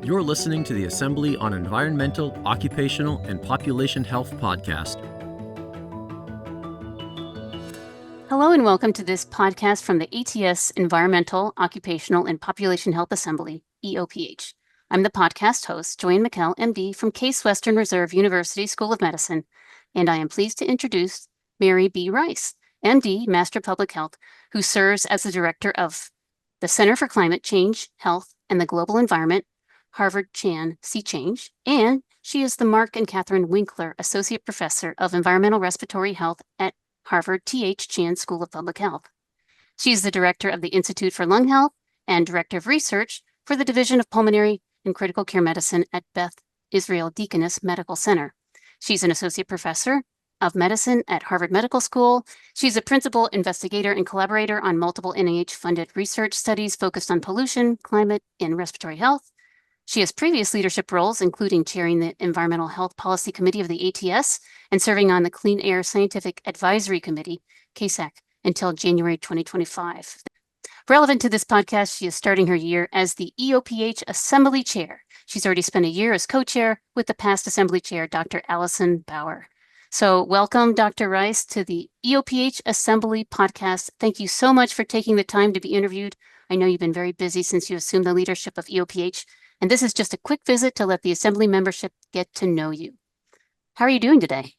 You're listening to the Assembly on Environmental, Occupational, and Population Health podcast. Hello and welcome to this podcast from the ATS Environmental, Occupational, and Population Health Assembly, EOPH. I'm the podcast host, Joanne McKell, MD, from Case Western Reserve University School of Medicine, and I am pleased to introduce Mary B. Rice, MD, Master of Public Health, who serves as the Director of the Center for Climate Change, Health, and the Global Environment, Harvard Chan C. Change, and she is the Mark and Catherine Winkler Associate Professor of Environmental Respiratory Health at Harvard T.H. Chan School of Public Health. She is the Director of the Institute for Lung Health and Director of Research for the Division of Pulmonary and Critical Care Medicine at Beth Israel Deaconess Medical Center. She's an Associate Professor of Medicine at Harvard Medical School. She's a Principal Investigator and Collaborator on multiple NIH-funded research studies focused on pollution, climate, and respiratory health. She has previous leadership roles, including chairing the Environmental Health Policy Committee of the ATS and serving on the Clean Air Scientific Advisory Committee, CASAC, until January 2025. Relevant to this podcast, she is starting her year as the EOPH Assembly Chair. She's already spent a year as co-chair with the past Assembly Chair, Dr. Allison Bauer. So welcome, Dr. Rice, to the EOPH Assembly podcast. Thank you so much for taking the time to be interviewed. I know you've been very busy since you assumed the leadership of EOPH. And this is just a quick visit to let the Assembly membership get to know you. How are you doing today?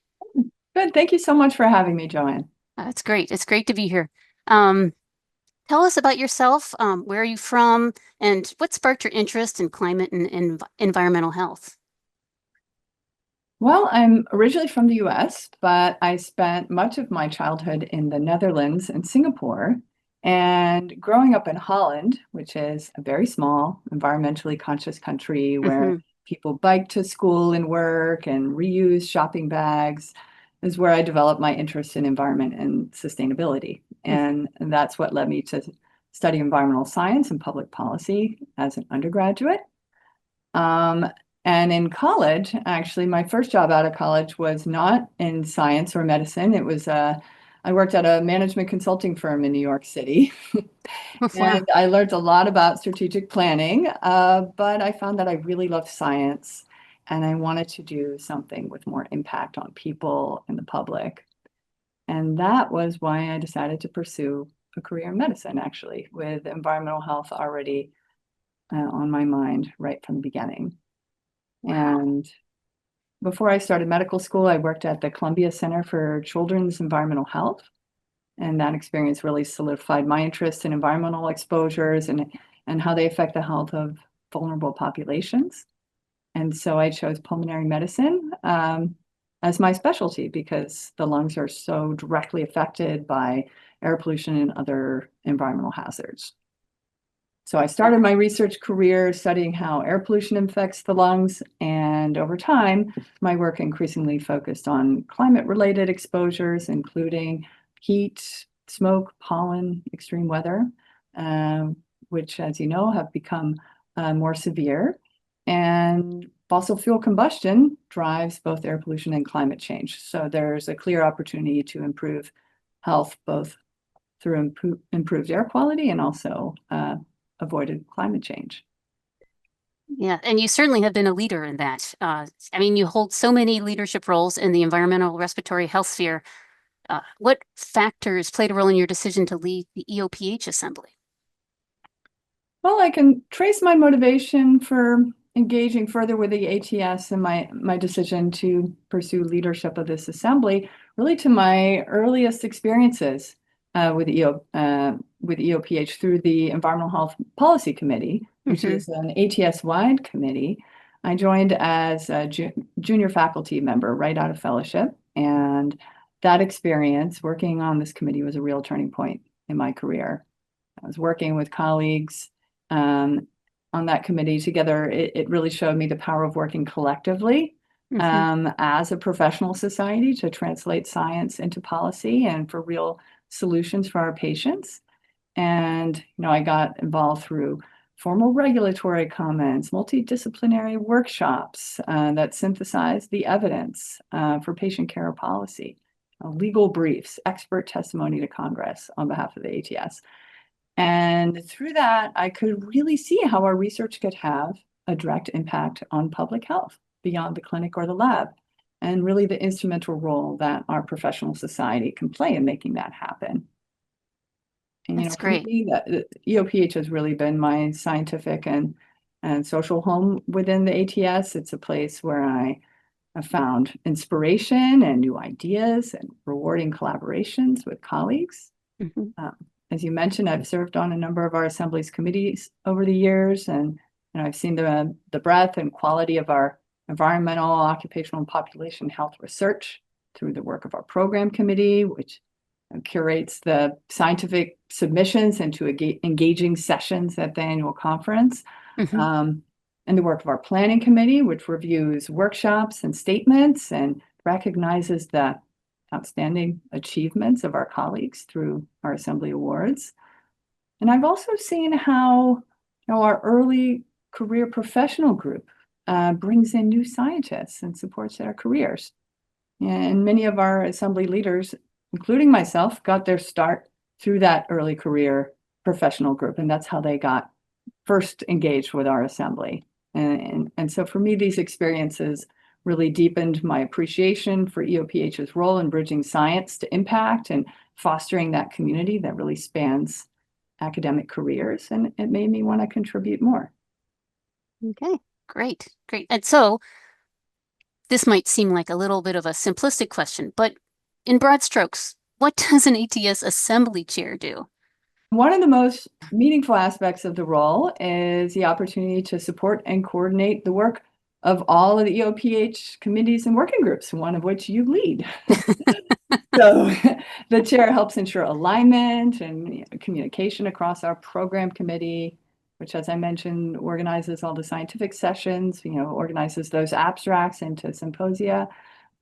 Good. Thank you so much for having me, Joanne. It's great. It's great to be here. Tell us about yourself. Where are you from? And what sparked your interest in climate and environmental health? Well, I'm originally from the US, but I spent much of my childhood in the Netherlands and Singapore. And growing up in Holland, which is a very small, environmentally conscious country where people bike to school and work and reuse shopping bags, is where I developed my interest in environment and sustainability. And that's what led me to study environmental science and public policy as an undergraduate. And in college, actually, my first job out of college was not in science or medicine. It was I worked at a management consulting firm in New York City, and I learned a lot about strategic planning, but I found that I really loved science, and I wanted to do something with more impact on people and the public. And that was why I decided to pursue a career in medicine, actually, with environmental health already on my mind right from the beginning. And before I started medical school, I worked at the Columbia Center for Children's Environmental Health. And that experience really solidified my interest in environmental exposures and how they affect the health of vulnerable populations. And so I chose pulmonary medicine as my specialty because the lungs are so directly affected by air pollution and other environmental hazards. So I started my research career studying how air pollution affects the lungs, and over time, my work increasingly focused on climate-related exposures, including heat, smoke, pollen, extreme weather, which, as you know, have become more severe. And fossil fuel combustion drives both air pollution and climate change. So there's a clear opportunity to improve health, both through improved air quality and also avoided climate change. Yeah, and you certainly have been a leader in that. You hold so many leadership roles in the environmental respiratory health sphere. What factors played a role in your decision to lead the EOPH Assembly? Well, I can trace my motivation for engaging further with the ATS and my decision to pursue leadership of this assembly really to my earliest experiences with EOPH through the Environmental Health Policy Committee, which is an ATS-wide committee. I joined as a junior faculty member right out of fellowship, and that experience working on this committee was a real turning point in my career. I was working with colleagues on that committee together. It really showed me the power of working collectively as a professional society to translate science into policy and for real solutions for our patients. And, I got involved through formal regulatory comments, multidisciplinary workshops that synthesized the evidence for patient care policy, legal briefs, expert testimony to Congress on behalf of the ATS. And through that, I could really see how our research could have a direct impact on public health beyond the clinic or the lab, and really the instrumental role that our professional society can play in making that happen. And, That's for great. me, the EOPH has really been my scientific and social home within the ATS. It's a place where I have found inspiration and new ideas and rewarding collaborations with colleagues. Mhm. As you mentioned, I've served on a number of our Assembly's committees over the years, and I've seen the breadth and quality of our environmental, occupational, and population health research through the work of our program committee, which curates the scientific submissions into engaging sessions at the annual conference. Mhm. And the work of our planning committee, which reviews workshops and statements and recognizes the outstanding achievements of our colleagues through our Assembly awards. And I've also seen how our early career professional group brings in new scientists and supports their careers. And many of our Assembly leaders, including myself, got their start through that early career professional group. And that's how they got first engaged with our Assembly. And so for me, these experiences really deepened my appreciation for EOPH's role in bridging science to impact and fostering that community that really spans academic careers. And it made me want to contribute more. Okay, great, great. And so this might seem like a little bit of a simplistic question, but in broad strokes, what does an ATS assembly chair do? One of the most meaningful aspects of the role is the opportunity to support and coordinate the work of all of the EOPH committees and working groups, one of which you lead. So the chair helps ensure alignment and communication across our program committee, which, as I mentioned, organizes all the scientific sessions, organizes those abstracts into symposia.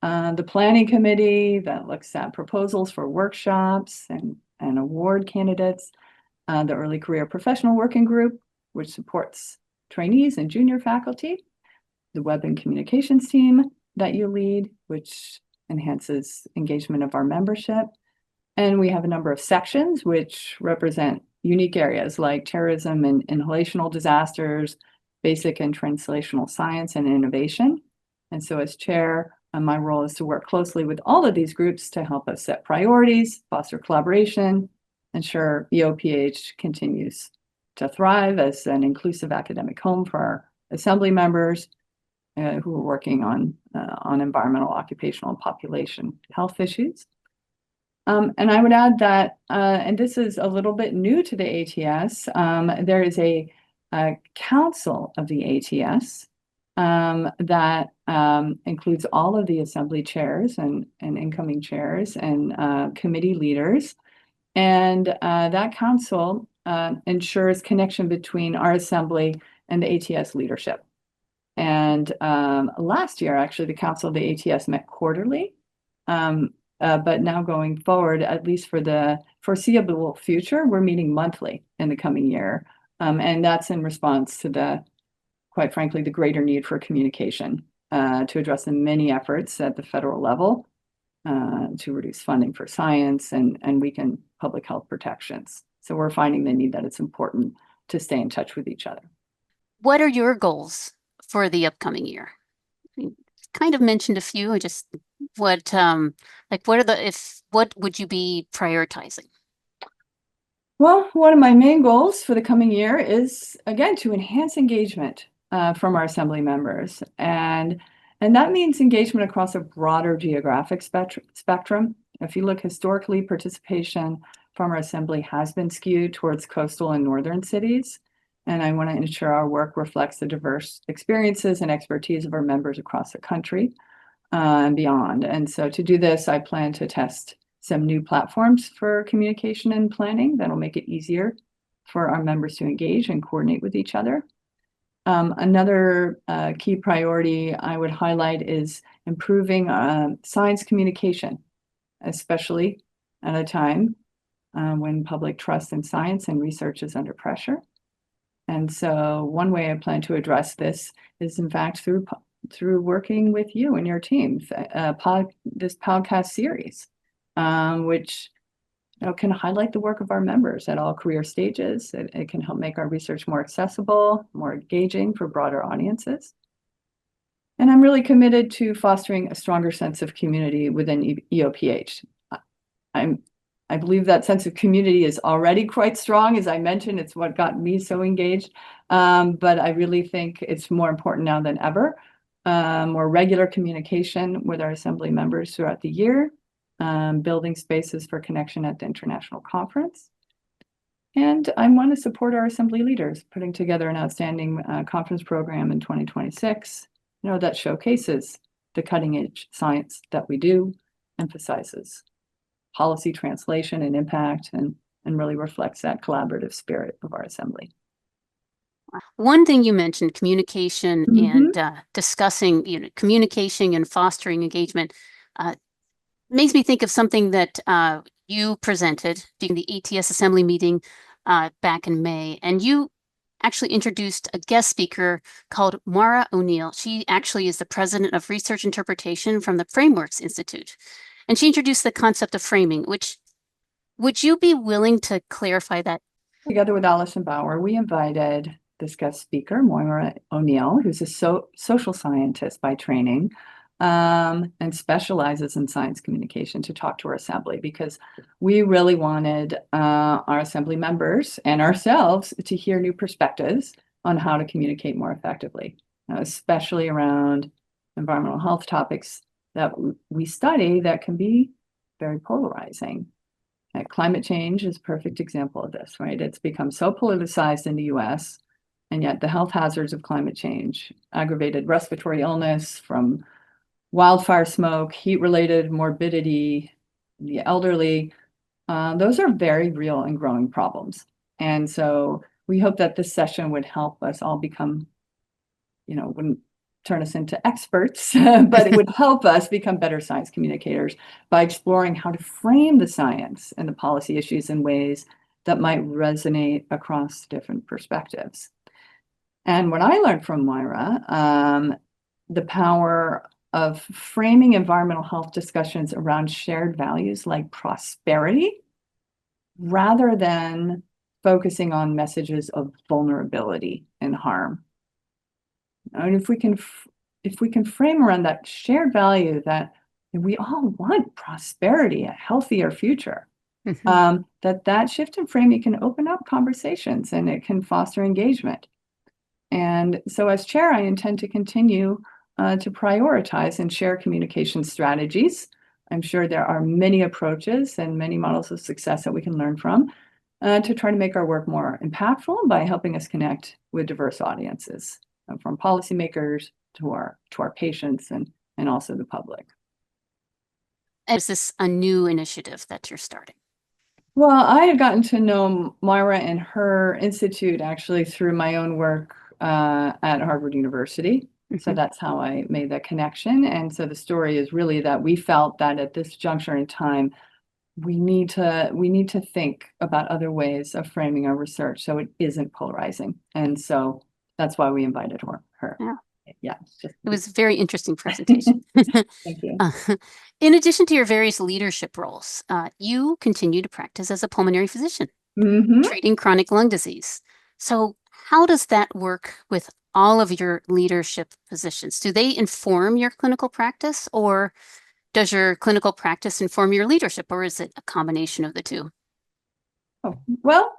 The planning committee that looks at proposals for workshops and award candidates. The early career professional working group, which supports trainees and junior faculty. The web and communications team that you lead, which enhances engagement of our membership. And we have a number of sections which represent unique areas like terrorism and inhalational disasters, basic and translational science and innovation. And so as chair, my role is to work closely with all of these groups to help us set priorities, foster collaboration, ensure EOPH continues to thrive as an inclusive academic home for our Assembly members who are working on environmental, occupational, and population health issues. And I would add that, and this is a little bit new to the ATS, there is a council of the ATS that includes all of the Assembly chairs and incoming chairs and committee leaders. And that council ensures connection between our Assembly and the ATS leadership. And last year, actually, the Council of the ATS met quarterly. But now going forward, at least for the foreseeable future, we're meeting monthly in the coming year. And that's in response to quite frankly, the greater need for communication to address the many efforts at the federal level to reduce funding for science and weaken public health protections. So we're finding the need that it's important to stay in touch with each other. What are your goals for the upcoming year? You kind of mentioned a few. Just what would you be prioritizing? Well, one of my main goals for the coming year is, again, to enhance engagement from our Assembly members. And that means engagement across a broader geographic spectrum. If you look historically, participation from our Assembly has been skewed towards coastal and northern cities. And I want to ensure our work reflects the diverse experiences and expertise of our members across the country and beyond. And so to do this, I plan to test some new platforms for communication and planning that'll make it easier for our members to engage and coordinate with each other. Another key priority I would highlight is improving science communication, especially at a time when public trust in science and research is under pressure. And so one way I plan to address this is, in fact, through working with you and your team, this podcast series, which can highlight the work of our members at all career stages. It can help make our research more accessible, more engaging for broader audiences. And I'm really committed to fostering a stronger sense of community within EOPH. I believe that sense of community is already quite strong. As I mentioned, it's what got me so engaged. But I really think it's more important now than ever. More regular communication with our assembly members throughout the year, building spaces for connection at the international conference. And I want to support our assembly leaders, putting together an outstanding conference program in 2026, that showcases the cutting edge science that we do, emphasizes policy translation and impact, and really reflects that collaborative spirit of our assembly. One thing you mentioned, communication and discussing, communication and fostering engagement, makes me think of something that you presented during the ATS Assembly meeting back in May, and you actually introduced a guest speaker called Moira O'Neill. She actually is the president of research interpretation from the Frameworks Institute. And she introduced the concept of framing, which would you be willing to clarify that? Together with Alison Bauer, we invited this guest speaker, Moira O'Neill, who's a social scientist by training, and specializes in science communication, to talk to our assembly, because we really wanted our assembly members and ourselves to hear new perspectives on how to communicate more effectively, especially around environmental health topics that we study that can be very polarizing. Climate change is a perfect example of this, right? It's become so politicized in the US, and yet the health hazards of climate change, aggravated respiratory illness from wildfire smoke, heat-related morbidity, the elderly, those are very real and growing problems. And so we hope that this session would help us all become, wouldn't turn us into experts, but it would help us become better science communicators by exploring how to frame the science and the policy issues in ways that might resonate across different perspectives. And what I learned from Moira, the power of framing environmental health discussions around shared values like prosperity, rather than focusing on messages of vulnerability and harm. And if we can frame around that shared value that we all want prosperity, a healthier future, that shift in framing can open up conversations and it can foster engagement. And so as chair, I intend to continue to prioritize and share communication strategies. I'm sure there are many approaches and many models of success that we can learn from to try to make our work more impactful by helping us connect with diverse audiences, from policymakers to our patients and also the public. Is this a new initiative that you're starting? Well, I had gotten to know Moira and her institute actually through my own work at Harvard University. So that's how I made that connection. And so the story is really that we felt that at this juncture in time, we need to think about other ways of framing our research so it isn't polarizing. And so that's why we invited her. Yeah. It was a very interesting presentation. Thank you. In addition to your various leadership roles, you continue to practice as a pulmonary physician, treating chronic lung disease. So how does that work with all of your leadership positions? Do they inform your clinical practice, or does your clinical practice inform your leadership, or is it a combination of the two? Oh, well,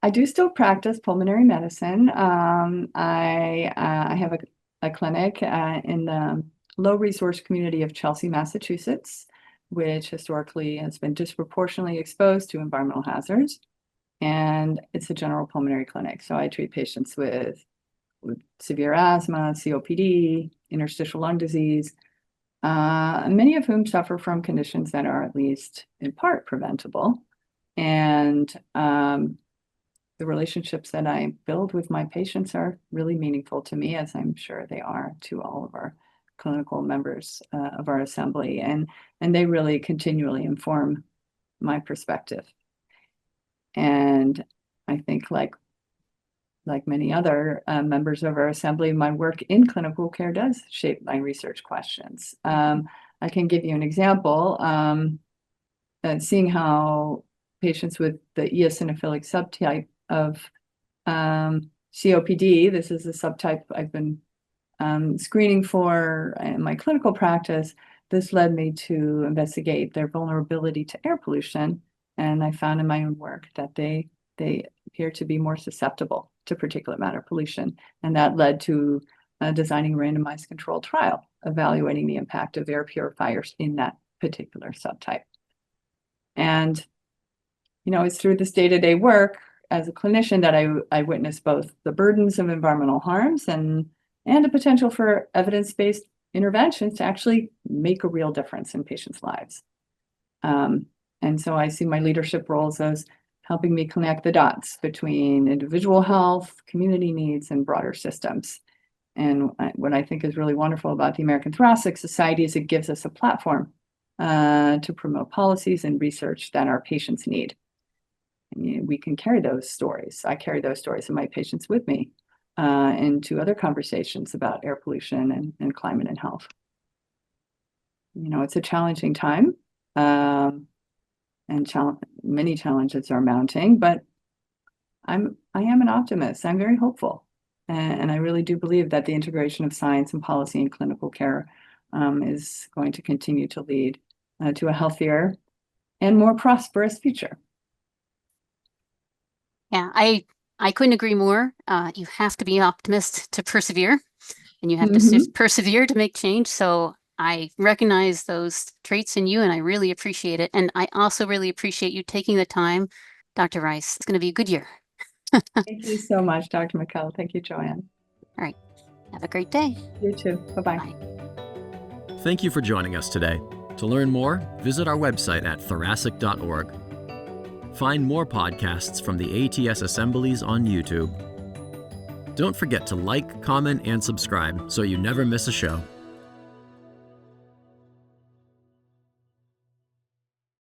I do still practice pulmonary medicine. I have a clinic in the low resource community of Chelsea, Massachusetts, which historically has been disproportionately exposed to environmental hazards. And it's a general pulmonary clinic. So I treat patients with severe asthma, COPD, interstitial lung disease, many of whom suffer from conditions that are at least in part preventable. And the relationships that I build with my patients are really meaningful to me, as I'm sure they are to all of our clinical members of our assembly. And they really continually inform my perspective. And I think like many other members of our assembly, my work in clinical care does shape my research questions. I can give you an example. Seeing how patients with the eosinophilic subtype of COPD. This is a subtype I've been screening for in my clinical practice. This led me to investigate their vulnerability to air pollution, and I found in my own work that they appear to be more susceptible to particulate matter pollution, and that led to designing a randomized controlled trial evaluating the impact of air purifiers in that particular subtype. And it's through this day-to-day work as a clinician that I witnessed both the burdens of environmental harms and a potential for evidence-based interventions to actually make a real difference in patients' lives. And so I see my leadership roles as helping me connect the dots between individual health, community needs, and broader systems. And what I think is really wonderful about the American Thoracic Society is it gives us a platform to promote policies and research that our patients need. And we can carry those stories. I carry those stories of my patients with me into other conversations about air pollution and climate and health. It's a challenging time, and many challenges are mounting, but I am an optimist. I'm very hopeful. And I really do believe that the integration of science and policy in clinical care is going to continue to lead to a healthier and more prosperous future. Yeah, I couldn't agree more. You have to be an optimist to persevere, and you have to persevere to make change. So I recognize those traits in you, and I really appreciate it. And I also really appreciate you taking the time, Dr. Rice. It's going to be a good year. Thank you so much, Dr. McKell. Thank you, Joanne. All right. Have a great day. You too. Bye-bye. Bye. Thank you for joining us today. To learn more, visit our website at thoracic.org. Find more podcasts from the ATS assemblies on YouTube. Don't forget to like, comment, and subscribe so you never miss a show.